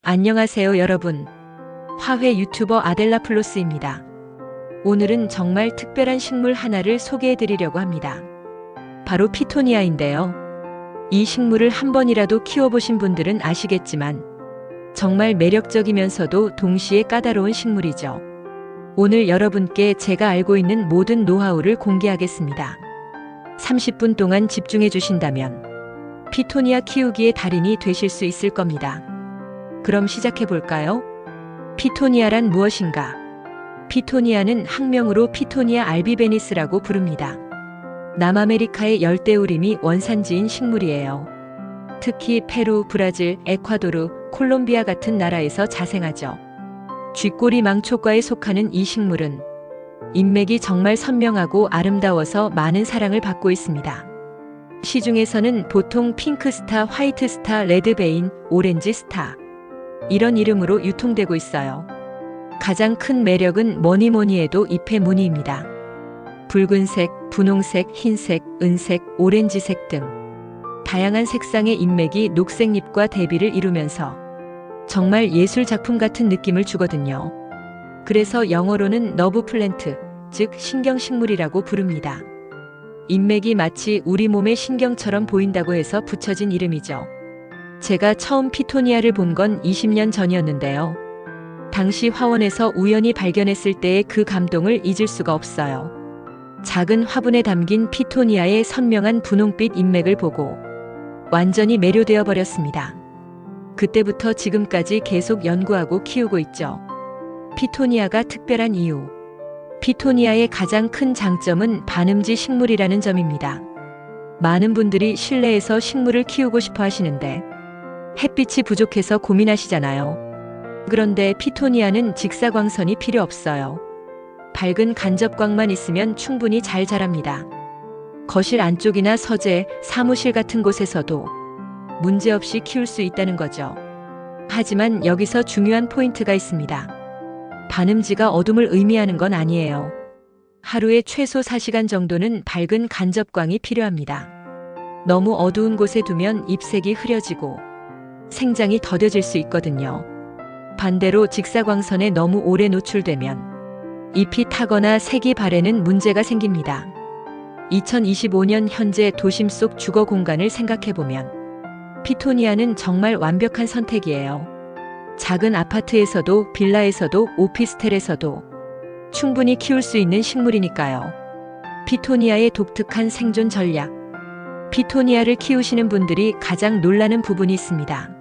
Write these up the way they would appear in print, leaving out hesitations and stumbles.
안녕하세요 여러분. 화훼 유튜버 아델라플로스입니다. 오늘은 정말 특별한 식물 하나를 소개해 드리려고 합니다. 바로 피토니아인데요. 이 식물을 한 번이라도 키워보신 분들은 아시겠지만 정말 매력적이면서도 동시에 까다로운 식물이죠. 오늘 여러분께 제가 알고 있는 모든 노하우를 공개하겠습니다. 30분 동안 집중해 주신다면 피토니아 키우기의 달인이 되실 수 있을 겁니다. 그럼 시작해 볼까요? 피토니아란 무엇인가? 피토니아는 학명으로 피토니아 알비베니스라고 부릅니다. 남아메리카의 열대우림이 원산지인 식물이에요. 특히 페루, 브라질, 에콰도르, 콜롬비아 같은 나라에서 자생하죠. 쥐꼬리 망초과에 속하는 이 식물은 인맥이 정말 선명하고 아름다워서 많은 사랑을 받고 있습니다. 시중에서는 보통 핑크스타, 화이트스타, 레드베인, 오렌지스타 이런 이름으로 유통되고 있어요. 가장 큰 매력은 뭐니 해도 잎의 무늬입니다. 붉은색, 분홍색, 흰색, 은색, 오렌지색 등 다양한 색상의 잎맥이 녹색잎과 대비를 이루면서 정말 예술 작품 같은 느낌을 주거든요. 그래서 영어로는 너브 플랜트, 즉 신경식물이라고 부릅니다. 잎맥이 마치 우리 몸의 신경처럼 보인다고 해서 붙여진 이름이죠. 제가 처음 피토니아를 본 건 20년 전이었는데요. 당시 화원에서 우연히 발견했을 때의 그 감동을 잊을 수가 없어요. 작은 화분에 담긴 피토니아의 선명한 분홍빛 잎맥을 보고 완전히 매료되어 버렸습니다. 그때부터 지금까지 계속 연구하고 키우고 있죠. 피토니아가 특별한 이유. 피토니아의 가장 큰 장점은 반음지 식물이라는 점입니다. 많은 분들이 실내에서 식물을 키우고 싶어 하시는데 햇빛이 부족해서 고민하시잖아요. 그런데 피토니아는 직사광선이 필요 없어요. 밝은 간접광만 있으면 충분히 잘 자랍니다. 거실 안쪽이나 서재, 사무실 같은 곳에서도 문제없이 키울 수 있다는 거죠. 하지만 여기서 중요한 포인트가 있습니다. 반음지가 어둠을 의미하는 건 아니에요. 하루에 최소 4시간 정도는 밝은 간접광이 필요합니다. 너무 어두운 곳에 두면 잎색이 흐려지고 생장이 더뎌질 수 있거든요. 반대로 직사광선에 너무 오래 노출되면 잎이 타거나 색이 바래는 문제가 생깁니다. 2025년 현재 도심 속 주거 공간을 생각해보면 피토니아는 정말 완벽한 선택이에요. 작은 아파트에서도 빌라에서도 오피스텔에서도 충분히 키울 수 있는 식물이니까요. 피토니아의 독특한 생존 전략. 피토니아를 키우시는 분들이 가장 놀라는 부분이 있습니다.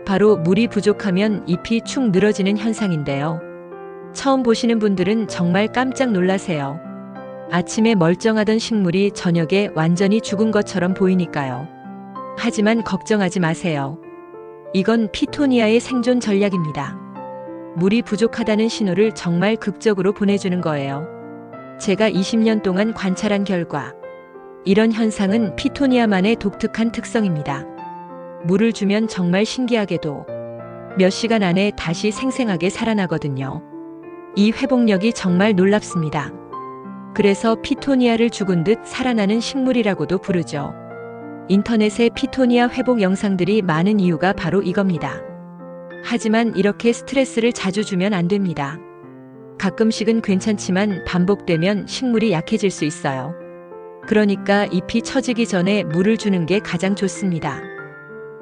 바로 물이 부족하면 잎이 축 늘어지는 현상인데요. 처음 보시는 분들은 정말 깜짝 놀라세요. 아침에 멀쩡하던 식물이 저녁에 완전히 죽은 것처럼 보이니까요. 하지만 걱정하지 마세요. 이건 피토니아의 생존 전략입니다. 물이 부족하다는 신호를 정말 극적으로 보내주는 거예요. 제가 20년 동안 관찰한 결과 이런 현상은 피토니아만의 독특한 특성입니다. 물을 주면 정말 신기하게도 몇 시간 안에 다시 생생하게 살아나거든요. 이 회복력이 정말 놀랍습니다. 그래서 피토니아를 죽은 듯 살아나는 식물이라고도 부르죠. 인터넷에 피토니아 회복 영상들이 많은 이유가 바로 이겁니다. 하지만 이렇게 스트레스를 자주 주면 안 됩니다. 가끔씩은 괜찮지만 반복되면 식물이 약해질 수 있어요. 그러니까 잎이 처지기 전에 물을 주는 게 가장 좋습니다.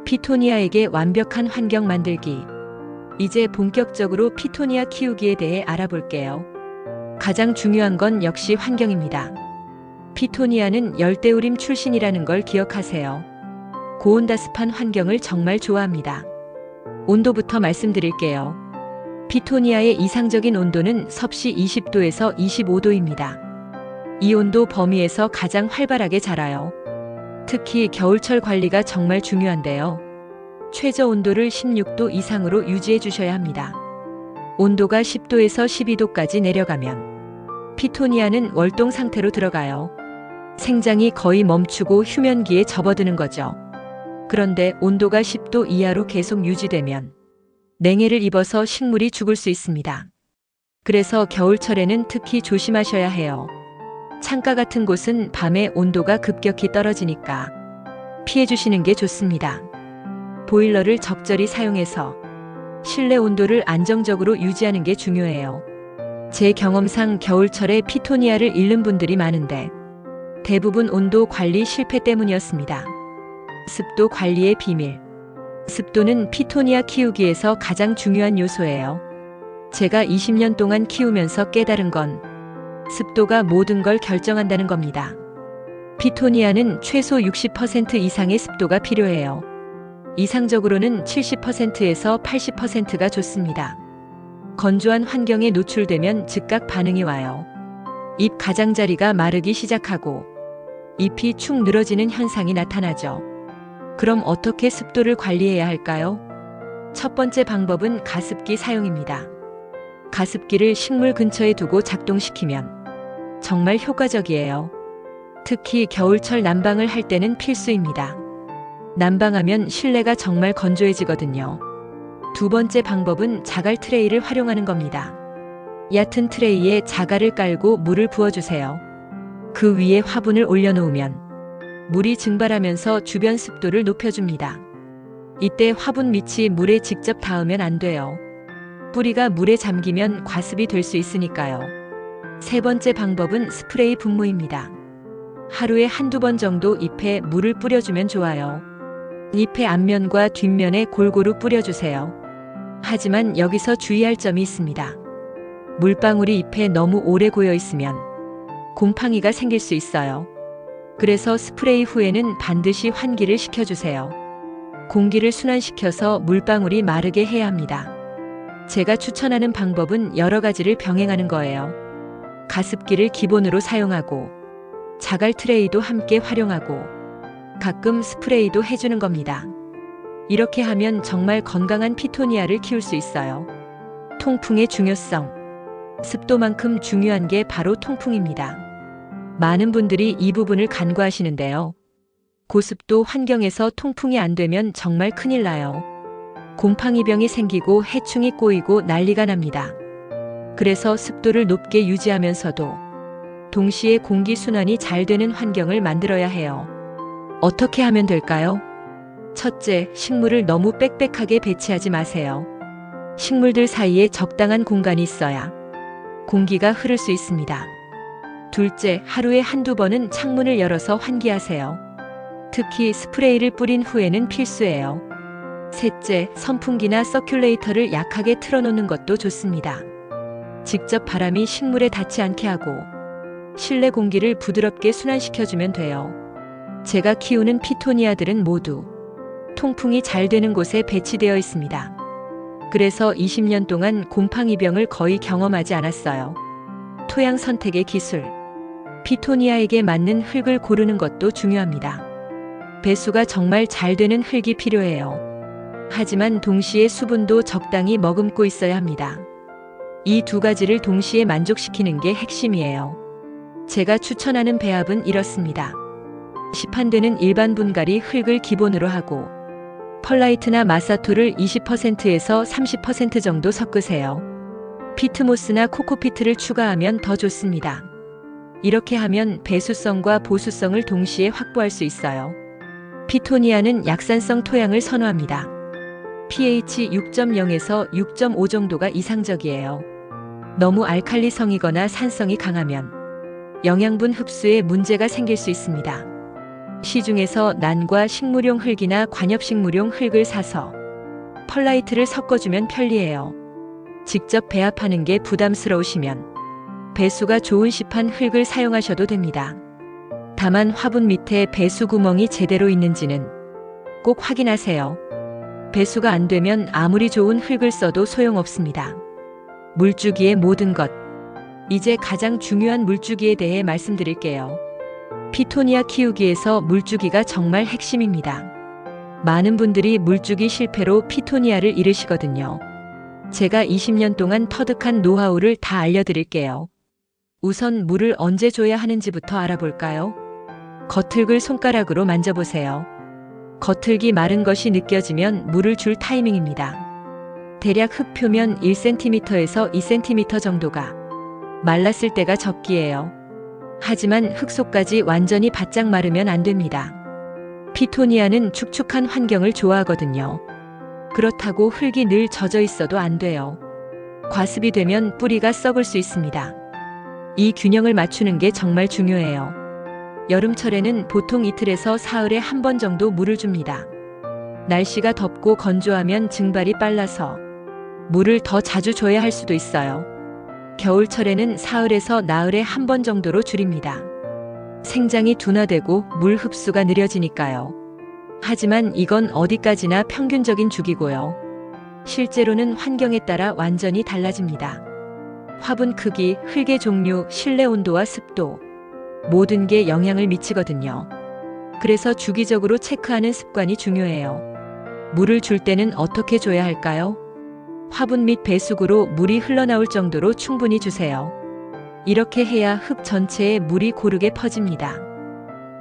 피토니아에게 완벽한 환경 만들기. 이제 본격적으로 피토니아 키우기에 대해 알아볼게요. 가장 중요한 건 역시 환경입니다. 피토니아는 열대우림 출신이라는 걸 기억하세요. 고온다습한 환경을 정말 좋아합니다. 온도부터 말씀드릴게요. 피토니아의 이상적인 온도는 섭씨 20도에서 25도입니다. 이 온도 범위에서 가장 활발하게 자라요. 특히 겨울철 관리가 정말 중요한데요. 최저 온도를 16도 이상으로 유지해 주셔야 합니다. 온도가 10도에서 12도까지 내려가면 피토니아는 월동 상태로 들어가요. 생장이 거의 멈추고 휴면기에 접어드는 거죠. 그런데 온도가 10도 이하로 계속 유지되면 냉해를 입어서 식물이 죽을 수 있습니다. 그래서 겨울철에는 특히 조심하셔야 해요. 창가 같은 곳은 밤에 온도가 급격히 떨어지니까 피해 주시는 게 좋습니다. 보일러를 적절히 사용해서 실내 온도를 안정적으로 유지하는 게 중요해요. 제 경험상 겨울철에 피토니아를 잃는 분들이 많은데 대부분 온도 관리 실패 때문이었습니다. 습도 관리의 비밀. 습도는 피토니아 키우기에서 가장 중요한 요소예요. 제가 20년 동안 키우면서 깨달은 건 습도가 모든 걸 결정한다는 겁니다. 피토니아는 최소 60% 이상의 습도가 필요해요. 이상적으로는 70%에서 80%가 좋습니다. 건조한 환경에 노출되면 즉각 반응이 와요. 잎 가장자리가 마르기 시작하고 잎이 축 늘어지는 현상이 나타나죠. 그럼 어떻게 습도를 관리해야 할까요? 첫 번째 방법은 가습기 사용입니다. 가습기를 식물 근처에 두고 작동시키면 정말 효과적이에요. 특히 겨울철 난방을 할 때는 필수입니다. 난방하면 실내가 정말 건조해지거든요. 두 번째 방법은 자갈 트레이를 활용하는 겁니다. 얕은 트레이에 자갈을 깔고 물을 부어주세요. 그 위에 화분을 올려놓으면 물이 증발하면서 주변 습도를 높여줍니다. 이때 화분 밑이 물에 직접 닿으면 안 돼요. 뿌리가 물에 잠기면 과습이 될 수 있으니까요. 세 번째 방법은 스프레이 분무입니다. 하루에 한두 번 정도 잎에 물을 뿌려주면 좋아요. 잎의 앞면과 뒷면에 골고루 뿌려주세요. 하지만 여기서 주의할 점이 있습니다. 물방울이 잎에 너무 오래 고여 있으면 곰팡이가 생길 수 있어요. 그래서 스프레이 후에는 반드시 환기를 시켜주세요. 공기를 순환시켜서 물방울이 마르게 해야 합니다. 제가 추천하는 방법은 여러 가지를 병행하는 거예요. 가습기를 기본으로 사용하고 자갈 트레이도 함께 활용하고 가끔 스프레이도 해주는 겁니다. 이렇게 하면 정말 건강한 피토니아를 키울 수 있어요. 통풍의 중요성. 습도만큼 중요한 게 바로 통풍입니다. 많은 분들이 이 부분을 간과하시는데요. 고습도 환경에서 통풍이 안 되면 정말 큰일 나요. 곰팡이병이 생기고 해충이 꼬이고 난리가 납니다. 그래서 습도를 높게 유지하면서도 동시에 공기 순환이 잘 되는 환경을 만들어야 해요. 어떻게 하면 될까요? 첫째, 식물을 너무 빽빽하게 배치하지 마세요. 식물들 사이에 적당한 공간이 있어야 공기가 흐를 수 있습니다. 둘째, 하루에 한두 번은 창문을 열어서 환기하세요. 특히 스프레이를 뿌린 후에는 필수예요. 셋째, 선풍기나 서큘레이터를 약하게 틀어놓는 것도 좋습니다. 직접 바람이 식물에 닿지 않게 하고 실내 공기를 부드럽게 순환시켜주면 돼요. 제가 키우는 피토니아들은 모두 통풍이 잘 되는 곳에 배치되어 있습니다. 그래서 20년 동안 곰팡이병을 거의 경험하지 않았어요. 토양 선택의 기술. 피토니아에게 맞는 흙을 고르는 것도 중요합니다. 배수가 정말 잘 되는 흙이 필요해요. 하지만 동시에 수분도 적당히 머금고 있어야 합니다. 이 두 가지를 동시에 만족시키는 게 핵심이에요. 제가 추천하는 배합은 이렇습니다. 시판되는 일반 분갈이 흙을 기본으로 하고 펄라이트나 마사토를 20%에서 30% 정도 섞으세요. 피트모스나 코코피트를 추가하면 더 좋습니다. 이렇게 하면 배수성과 보수성을 동시에 확보할 수 있어요. 피토니아는 약산성 토양을 선호합니다. pH 6.0에서 6.5 정도가 이상적이에요. 너무 알칼리성이거나 산성이 강하면 영양분 흡수에 문제가 생길 수 있습니다. 시중에서 난과 식물용 흙이나 관엽식물용 흙을 사서 펄라이트를 섞어주면 편리해요. 직접 배합하는 게 부담스러우시면 배수가 좋은 시판 흙을 사용하셔도 됩니다. 다만 화분 밑에 배수 구멍이 제대로 있는지는 꼭 확인하세요. 배수가 안 되면 아무리 좋은 흙을 써도 소용없습니다. 물주기의 모든 것. 이제 가장 중요한 물주기에 대해 말씀드릴게요. 피토니아 키우기에서 물주기가 정말 핵심입니다. 많은 분들이 물주기 실패로 피토니아를 잃으시거든요. 제가 20년 동안 터득한 노하우를 다 알려드릴게요. 우선 물을 언제 줘야 하는지부터 알아볼까요? 겉흙을 손가락으로 만져보세요. 겉흙이 마른 것이 느껴지면 물을 줄 타이밍입니다. 대략 흙 표면 1cm에서 2cm 정도가 말랐을 때가 적기예요. 하지만 흙 속까지 완전히 바짝 마르면 안 됩니다. 피토니아는 축축한 환경을 좋아하거든요. 그렇다고 흙이 늘 젖어 있어도 안 돼요. 과습이 되면 뿌리가 썩을 수 있습니다. 이 균형을 맞추는 게 정말 중요해요. 여름철에는 보통 이틀에서 사흘에 한 번 정도 물을 줍니다. 날씨가 덥고 건조하면 증발이 빨라서 물을 더 자주 줘야 할 수도 있어요. 겨울철에는 사흘에서 나흘에 한 번 정도로 줄입니다. 생장이 둔화되고 물 흡수가 느려지니까요. 하지만 이건 어디까지나 평균적인 주기고요. 실제로는 환경에 따라 완전히 달라집니다. 화분 크기, 흙의 종류, 실내 온도와 습도, 모든 게 영향을 미치거든요. 그래서 주기적으로 체크하는 습관이 중요해요. 물을 줄 때는 어떻게 줘야 할까요? 화분 및 배수구로 물이 흘러나올 정도로 충분히 주세요. 이렇게 해야 흙 전체에 물이 고르게 퍼집니다.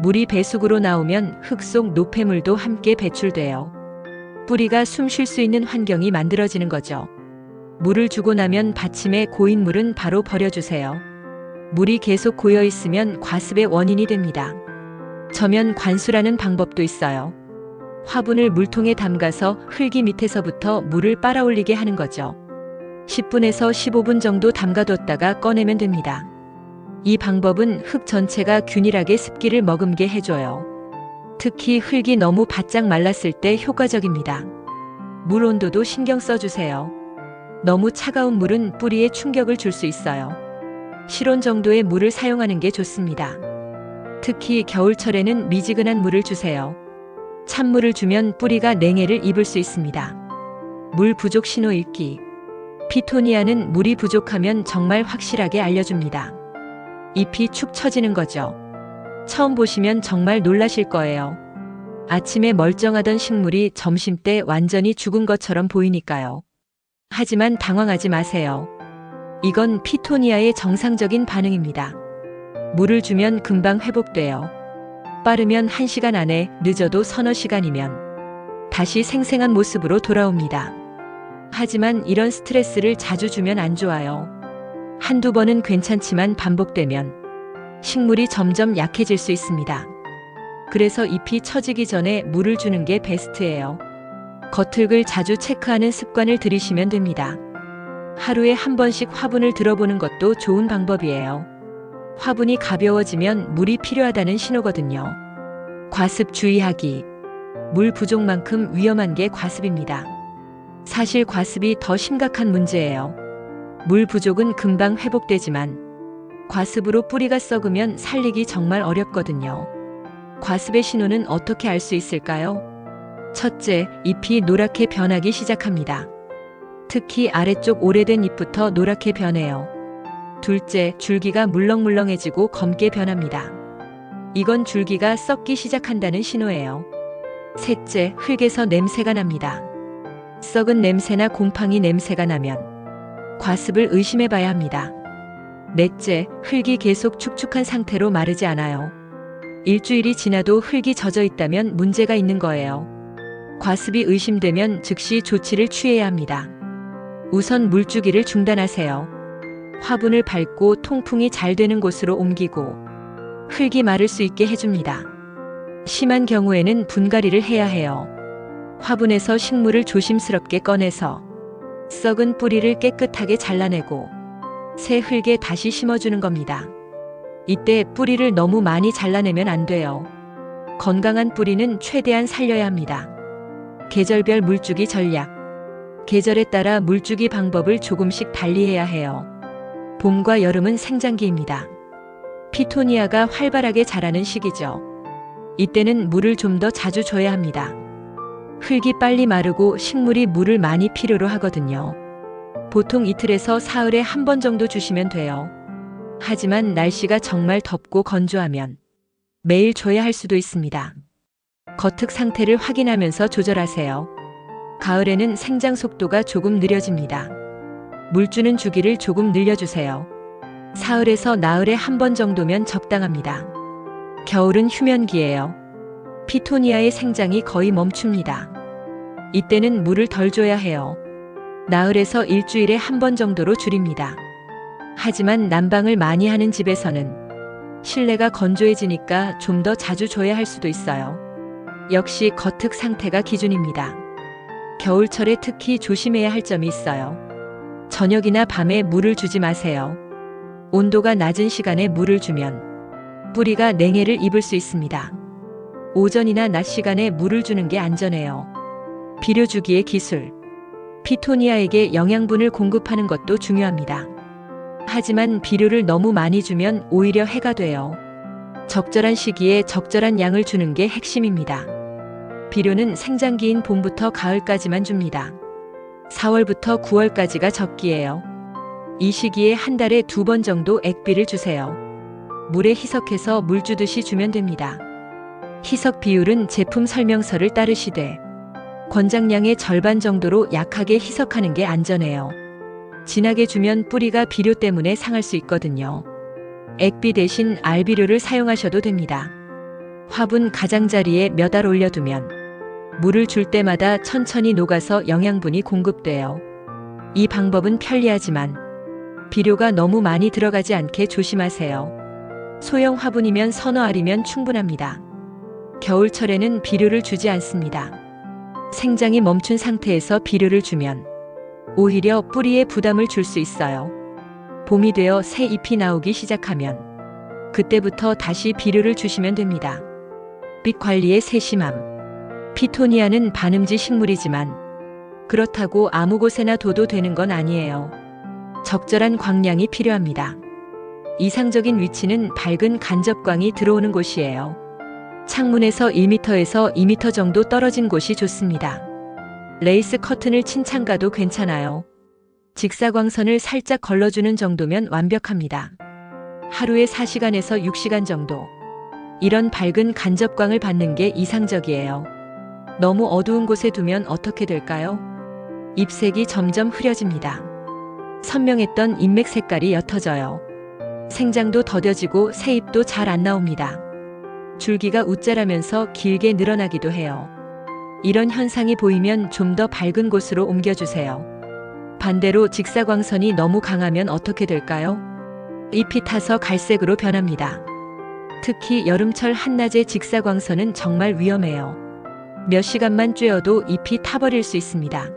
물이 배수구로 나오면 흙 속 노폐물도 함께 배출돼요. 뿌리가 숨 쉴 수 있는 환경이 만들어지는 거죠. 물을 주고 나면 받침에 고인 물은 바로 버려주세요. 물이 계속 고여 있으면 과습의 원인이 됩니다. 저면 관수라는 방법도 있어요. 화분을 물통에 담가서 흙이 밑에서부터 물을 빨아올리게 하는 거죠. 10분에서 15분 정도 담가뒀다가 꺼내면 됩니다. 이 방법은 흙 전체가 균일하게 습기를 머금게 해줘요. 특히 흙이 너무 바짝 말랐을 때 효과적입니다. 물 온도도 신경 써주세요. 너무 차가운 물은 뿌리에 충격을 줄 수 있어요. 실온 정도의 물을 사용하는 게 좋습니다. 특히 겨울철에는 미지근한 물을 주세요. 찬물을 주면 뿌리가 냉해를 입을 수 있습니다. 물 부족 신호 읽기. 피토니아는 물이 부족하면 정말 확실하게 알려줍니다. 잎이 축 처지는 거죠. 처음 보시면 정말 놀라실 거예요. 아침에 멀쩡하던 식물이 점심때 완전히 죽은 것처럼 보이니까요. 하지만 당황하지 마세요. 이건 피토니아의 정상적인 반응입니다. 물을 주면 금방 회복돼요. 빠르면 1시간 안에, 늦어도 서너 시간이면 다시 생생한 모습으로 돌아옵니다. 하지만 이런 스트레스를 자주 주면 안 좋아요. 한두 번은 괜찮지만 반복되면 식물이 점점 약해질 수 있습니다. 그래서 잎이 처지기 전에 물을 주는 게 베스트예요. 겉흙을 자주 체크하는 습관을 들이시면 됩니다. 하루에 한 번씩 화분을 들어보는 것도 좋은 방법이에요. 화분이 가벼워지면 물이 필요하다는 신호거든요. 과습 주의하기. 물 부족만큼 위험한 게 과습입니다. 사실 과습이 더 심각한 문제예요. 물 부족은 금방 회복되지만 과습으로 뿌리가 썩으면 살리기 정말 어렵거든요. 과습의 신호는 어떻게 알 수 있을까요? 첫째, 잎이 노랗게 변하기 시작합니다. 특히 아래쪽 오래된 잎부터 노랗게 변해요. 둘째, 줄기가 물렁물렁해지고 검게 변합니다. 이건 줄기가 썩기 시작한다는 신호예요. 셋째, 흙에서 냄새가 납니다. 썩은 냄새나 곰팡이 냄새가 나면 과습을 의심해 봐야 합니다. 넷째, 흙이 계속 축축한 상태로 마르지 않아요. 일주일이 지나도 흙이 젖어 있다면 문제가 있는 거예요. 과습이 의심되면 즉시 조치를 취해야 합니다. 우선 물주기를 중단하세요. 화분을 밟고 통풍이 잘 되는 곳으로 옮기고 흙이 마를 수 있게 해줍니다. 심한 경우에는 분갈이를 해야 해요. 화분에서 식물을 조심스럽게 꺼내서 썩은 뿌리를 깨끗하게 잘라내고 새 흙에 다시 심어주는 겁니다. 이때 뿌리를 너무 많이 잘라내면 안 돼요. 건강한 뿌리는 최대한 살려야 합니다. 계절별 물주기 전략. 계절에 따라 물주기 방법을 조금씩 달리해야 해요. 봄과 여름은 생장기입니다. 피토니아가 활발하게 자라는 시기죠. 이때는 물을 좀 더 자주 줘야 합니다. 흙이 빨리 마르고 식물이 물을 많이 필요로 하거든요. 보통 이틀에서 사흘에 한 번 정도 주시면 돼요. 하지만 날씨가 정말 덥고 건조하면 매일 줘야 할 수도 있습니다. 겉흙 상태를 확인하면서 조절하세요. 가을에는 생장 속도가 조금 느려집니다. 물 주는 주기를 조금 늘려주세요. 사흘에서 나흘에 한 번 정도면 적당합니다. 겨울은 휴면기예요. 피토니아의 생장이 거의 멈춥니다. 이때는 물을 덜 줘야 해요. 나흘에서 일주일에 한 번 정도로 줄입니다. 하지만 난방을 많이 하는 집에서는 실내가 건조해지니까 좀 더 자주 줘야 할 수도 있어요. 역시 겉흙 상태가 기준입니다. 겨울철에 특히 조심해야 할 점이 있어요. 저녁이나 밤에 물을 주지 마세요. 온도가 낮은 시간에 물을 주면 뿌리가 냉해를 입을 수 있습니다. 오전이나 낮 시간에 물을 주는 게 안전해요. 비료 주기의 기술. 피토니아에게 영양분을 공급하는 것도 중요합니다. 하지만 비료를 너무 많이 주면 오히려 해가 돼요. 적절한 시기에 적절한 양을 주는 게 핵심입니다. 비료는 생장기인 봄부터 가을까지만 줍니다. 4월부터 9월까지가 적기예요. 이 시기에 한 달에 2번 정도 액비를 주세요. 물에 희석해서 물 주듯이 주면 됩니다. 희석 비율은 제품 설명서를 따르시되 권장량의 절반 정도로 약하게 희석하는 게 안전해요. 진하게 주면 뿌리가 비료 때문에 상할 수 있거든요. 액비 대신 알비료를 사용하셔도 됩니다. 화분 가장자리에 몇 알 올려두면 물을 줄 때마다 천천히 녹아서 영양분이 공급돼요. 이 방법은 편리하지만 비료가 너무 많이 들어가지 않게 조심하세요. 소형 화분이면 서너 알이면 충분합니다. 겨울철에는 비료를 주지 않습니다. 생장이 멈춘 상태에서 비료를 주면 오히려 뿌리에 부담을 줄 수 있어요. 봄이 되어 새 잎이 나오기 시작하면 그때부터 다시 비료를 주시면 됩니다. 빛 관리의 세심함. 피토니아는 반음지 식물이지만 그렇다고 아무 곳에나 둬도 되는 건 아니에요. 적절한 광량이 필요합니다. 이상적인 위치는 밝은 간접광이 들어오는 곳이에요. 창문에서 1m에서 2m 정도 떨어진 곳이 좋습니다. 레이스 커튼을 친 창가도 괜찮아요. 직사광선을 살짝 걸러주는 정도면 완벽합니다. 하루에 4시간에서 6시간 정도. 이런 밝은 간접광을 받는 게 이상적이에요. 너무 어두운 곳에 두면 어떻게 될까요? 잎색이 점점 흐려집니다. 선명했던 잎맥 색깔이 옅어져요. 생장도 더뎌지고 새 잎도 잘 안 나옵니다. 줄기가 웃자라면서 길게 늘어나기도 해요. 이런 현상이 보이면 좀 더 밝은 곳으로 옮겨주세요. 반대로 직사광선이 너무 강하면 어떻게 될까요? 잎이 타서 갈색으로 변합니다. 특히 여름철 한낮의 직사광선은 정말 위험해요. 몇 시간만 쬐어도 잎이 타버릴 수 있습니다.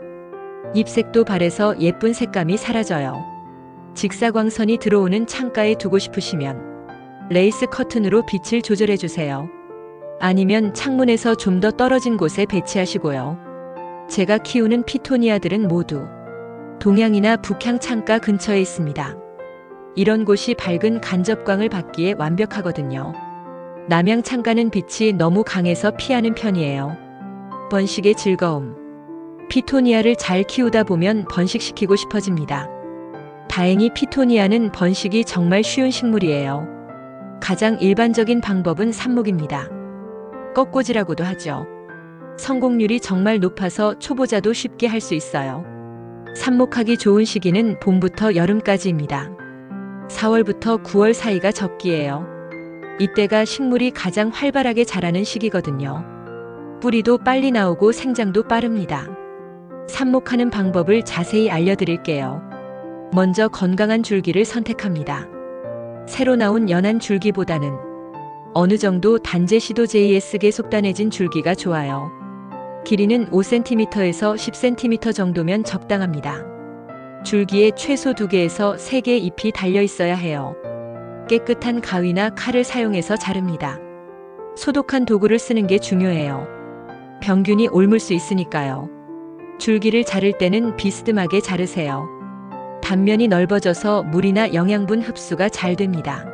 잎색도 바래서 예쁜 색감이 사라져요. 직사광선이 들어오는 창가에 두고 싶으시면 레이스 커튼으로 빛을 조절해 주세요. 아니면 창문에서 좀 더 떨어진 곳에 배치하시고요. 제가 키우는 피토니아들은 모두 동향이나 북향 창가 근처에 있습니다. 이런 곳이 밝은 간접광을 받기에 완벽하거든요. 남향 창가는 빛이 너무 강해서 피하는 편이에요. 번식의 즐거움. 피토니아를 잘 키우다 보면 번식시키고 싶어집니다. 다행히 피토니아는 번식이 정말 쉬운 식물이에요. 가장 일반적인 방법은 삽목입니다. 꺾꽂이라고도 하죠. 성공률이 정말 높아서 초보자도 쉽게 할 수 있어요. 삽목하기 좋은 시기는 봄부터 여름까지입니다. 4월부터 9월 사이가 적기예요. 이때가 식물이 가장 활발하게 자라는 시기거든요. 뿌리도 빨리 나오고 생장도 빠릅니다. 삽목하는 방법을 자세히 알려드릴게요. 먼저 건강한 줄기를 선택합니다. 새로 나온 연한 줄기보다는 어느 정도 단제 시도 JS계 속단해진 줄기가 좋아요. 길이는 5cm에서 10cm 정도면 적당합니다. 줄기에 최소 2개에서 3개의 잎이 달려 있어야 해요. 깨끗한 가위나 칼을 사용해서 자릅니다. 소독한 도구를 쓰는 게 중요해요. 병균이 옮을 수 있으니까요. 줄기를 자를 때는 비스듬하게 자르세요. 단면이 넓어져서 물이나 영양분 흡수가 잘 됩니다.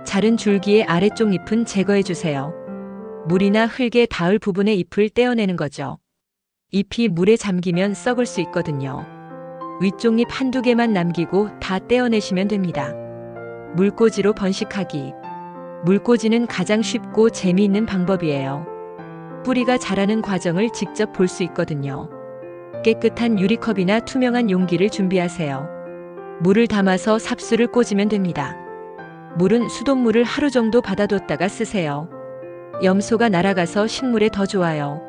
자른 줄기의 아래쪽 잎은 제거해 주세요. 물이나 흙에 닿을 부분의 잎을 떼어내는 거죠. 잎이 물에 잠기면 썩을 수 있거든요. 위쪽 잎 한두 개만 남기고 다 떼어내시면 됩니다. 물꽂이로 번식하기. 물꽂이는 가장 쉽고 재미있는 방법이에요. 뿌리가 자라는 과정을 직접 볼 수 있거든요. 깨끗한 유리컵이나 투명한 용기를 준비하세요. 물을 담아서 삽수를 꽂으면 됩니다. 물은 수돗물을 하루 정도 받아뒀다가 쓰세요. 염소가 날아가서 식물에 더 좋아요.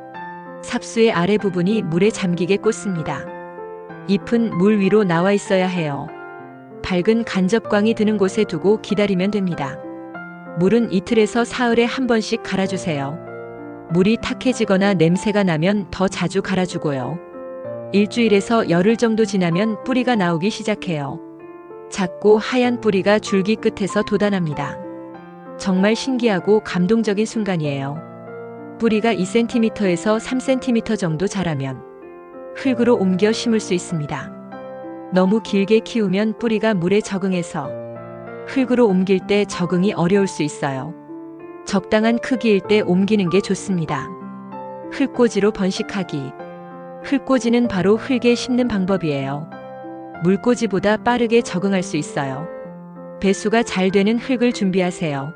삽수의 아래 부분이 물에 잠기게 꽂습니다. 잎은 물 위로 나와 있어야 해요. 밝은 간접광이 드는 곳에 두고 기다리면 됩니다. 물은 이틀에서 사흘에 한 번씩 갈아주세요. 물이 탁해지거나 냄새가 나면 더 자주 갈아주고요. 일주일에서 열흘 정도 지나면 뿌리가 나오기 시작해요. 작고 하얀 뿌리가 줄기 끝에서 돋아납니다. 정말 신기하고 감동적인 순간이에요. 뿌리가 2cm에서 3cm 정도 자라면 흙으로 옮겨 심을 수 있습니다. 너무 길게 키우면 뿌리가 물에 적응해서 흙으로 옮길 때 적응이 어려울 수 있어요. 적당한 크기일 때 옮기는 게 좋습니다. 흙꽂이로 번식하기. 흙꽂이는 바로 흙에 심는 방법이에요. 물꽂이보다 빠르게 적응할 수 있어요. 배수가 잘 되는 흙을 준비하세요.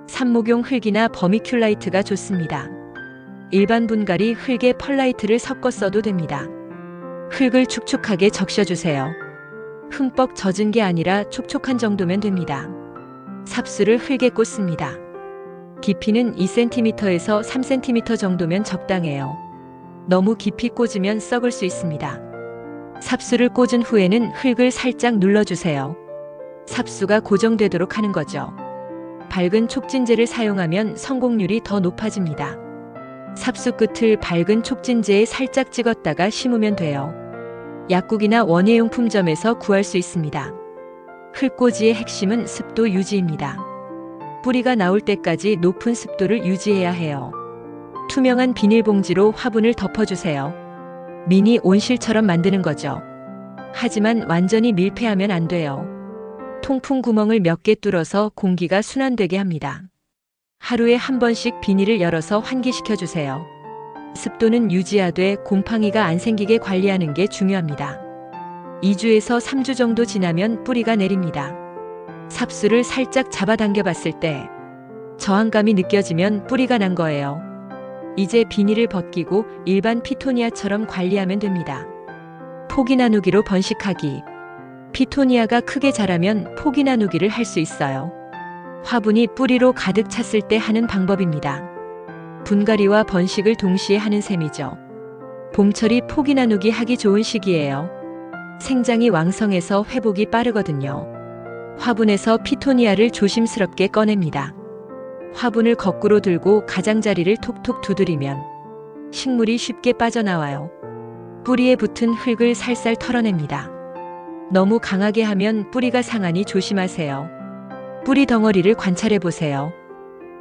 삽목용 흙이나 버미큘라이트가 좋습니다. 일반 분갈이 흙에 펄라이트를 섞어 써도 됩니다. 흙을 축축하게 적셔주세요. 흠뻑 젖은 게 아니라 촉촉한 정도면 됩니다. 삽수를 흙에 꽂습니다. 깊이는 2cm에서 3cm 정도면 적당해요. 너무 깊이 꽂으면 썩을 수 있습니다. 삽수를 꽂은 후에는 흙을 살짝 눌러주세요. 삽수가 고정되도록 하는 거죠. 밝은 촉진제를 사용하면 성공률이 더 높아집니다. 삽수 끝을 밝은 촉진제에 살짝 찍었다가 심으면 돼요. 약국이나 원예용품점에서 구할 수 있습니다. 흙꽂이의 핵심은 습도 유지입니다. 뿌리가 나올 때까지 높은 습도를 유지해야 해요. 투명한 비닐봉지로 화분을 덮어주세요. 미니 온실처럼 만드는 거죠. 하지만 완전히 밀폐하면 안 돼요. 통풍 구멍을 몇 개 뚫어서 공기가 순환되게 합니다. 하루에 한 번씩 비닐을 열어서 환기시켜 주세요. 습도는 유지하되 곰팡이가 안 생기게 관리하는 게 중요합니다. 2주에서 3주 정도 지나면 뿌리가 내립니다. 삽수를 살짝 잡아당겨 봤을 때 저항감이 느껴지면 뿌리가 난 거예요. 이제 비닐을 벗기고 일반 피토니아처럼 관리하면 됩니다. 포기 나누기로 번식하기. 피토니아가 크게 자라면 포기 나누기를 할 수 있어요. 화분이 뿌리로 가득 찼을 때 하는 방법입니다. 분갈이와 번식을 동시에 하는 셈이죠. 봄철이 포기 나누기 하기 좋은 시기예요. 생장이 왕성해서 회복이 빠르거든요. 화분에서 피토니아를 조심스럽게 꺼냅니다. 화분을 거꾸로 들고 가장자리를 톡톡 두드리면 식물이 쉽게 빠져나와요. 뿌리에 붙은 흙을 살살 털어냅니다. 너무 강하게 하면 뿌리가 상하니 조심하세요. 뿌리 덩어리를 관찰해 보세요.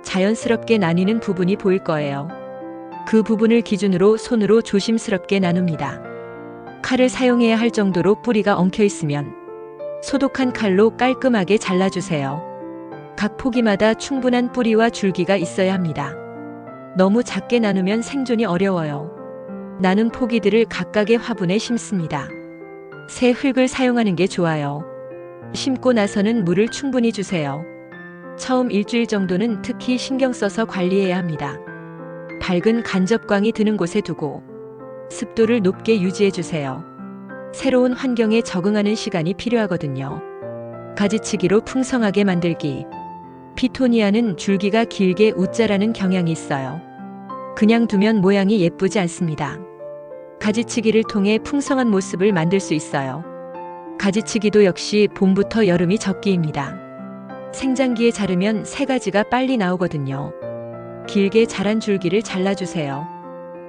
자연스럽게 나뉘는 부분이 보일 거예요. 그 부분을 기준으로 손으로 조심스럽게 나눕니다. 칼을 사용해야 할 정도로 뿌리가 엉켜 있으면 소독한 칼로 깔끔하게 잘라주세요. 각 포기마다 충분한 뿌리와 줄기가 있어야 합니다. 너무 작게 나누면 생존이 어려워요. 나눈 포기들을 각각의 화분에 심습니다. 새 흙을 사용하는 게 좋아요. 심고 나서는 물을 충분히 주세요. 처음 일주일 정도는 특히 신경 써서 관리해야 합니다. 밝은 간접광이 드는 곳에 두고 습도를 높게 유지해 주세요. 새로운 환경에 적응하는 시간이 필요하거든요. 가지치기로 풍성하게 만들기. 피토니아는 줄기가 길게 웃자라는 경향이 있어요. 그냥 두면 모양이 예쁘지 않습니다. 가지치기를 통해 풍성한 모습을 만들 수 있어요. 가지치기도 역시 봄부터 여름이 적기입니다. 생장기에 자르면 새 가지가 빨리 나오거든요. 길게 자란 줄기를 잘라주세요.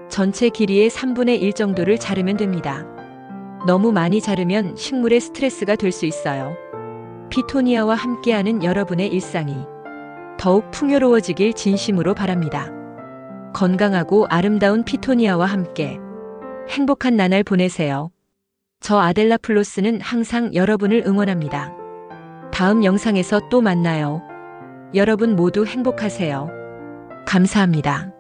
전체 길이의 3분의 1 정도를 자르면 됩니다. 너무 많이 자르면 식물에 스트레스가 될 수 있어요. 피토니아와 함께하는 여러분의 일상이 더욱 풍요로워지길 진심으로 바랍니다. 건강하고 아름다운 피토니아와 함께 행복한 나날 보내세요. 저 아델라 플로스는 항상 여러분을 응원합니다. 다음 영상에서 또 만나요. 여러분 모두 행복하세요. 감사합니다.